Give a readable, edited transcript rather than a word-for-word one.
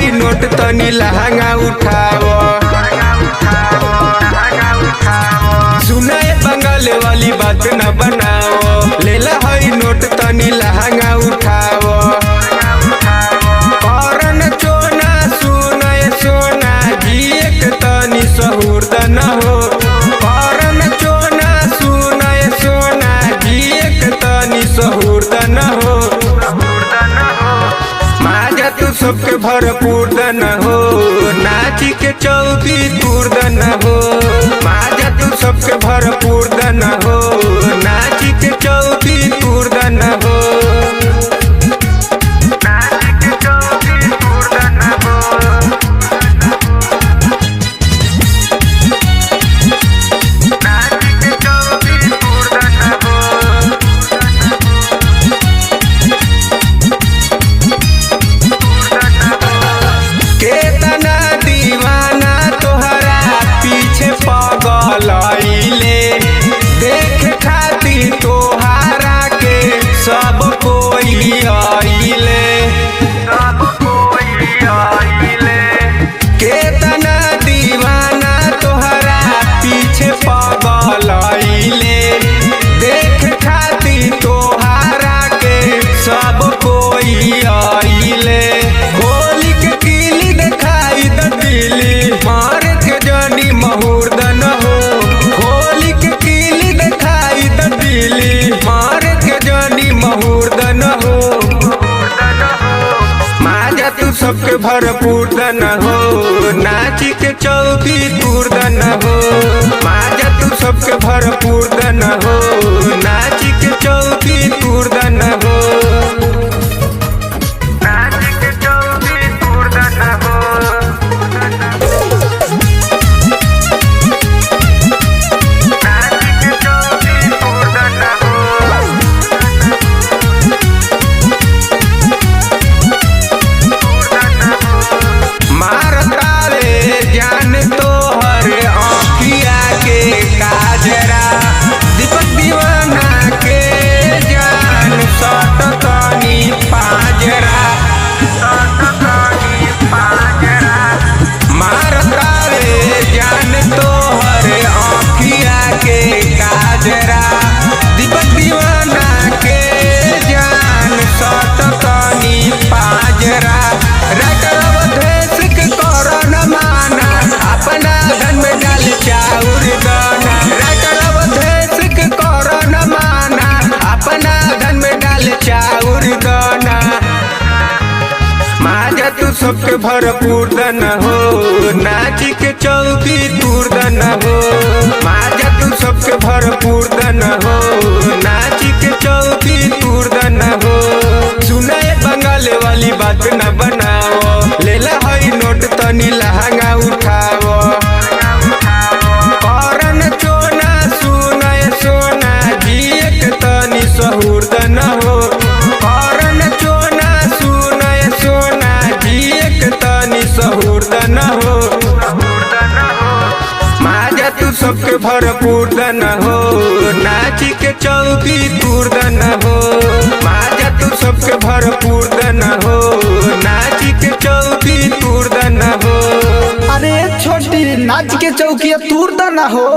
हई नोट तनी लहंगा उठाओ। सुनाए बंगाल वाली बात न बनाओ, लेला हई नोट तनी लहंगा उठाओ। करन चोना सुनाए सोना जी एक तनी सहूर्द न हो। करन चोना सुनाए सोना जी एक तनी सहूर्द न हो। माजा तू सबके भरपूर दन हो, नाची के चौकी तूर दन हो। माजा तू सबके भरपूर दन हो, नाची के चौकी तूर दन हो। देख खातिर तोहारा के सब कोई आइले। केतना दीवाना तोहरा पीछे पागल आइले। देख खातिर तोहारा के सब कोई आइले। होली के किली दिखाई द दिली, मार के जनी मुहूर्त न हो। होली के किली दिखाई द दिली, मार के जनी मुहूर्त न हो। माजा तू सबके भरपूर दन हो, नाची के चौकी तूर दन हो। माजा तू सबके भरपूर दन हो, नाची के चौकी तूर दन हो। माजा तू सबके भरपूर दन हो, नाची के चौकी तूर दन हो। माजा तू सबके भरपूर दन हो, नाची के चौकी तूर दन हो। सुनाए बंगाल वाली बात न बनाओ, लेला हई नोट तनी लहंगा उठाओ। करन चोना सुनाए सोना जी एक तनी सहूर्द न हो। सहूर्द न हो। माजा तू सबके भरपूर दन हो, नाची के चौकी तूर दन हो। माजा तू सबके भरपूर दन हो, नाची के चौकी तूर दन हो। अरे छोटी नाच के चौकी तूर दन हो।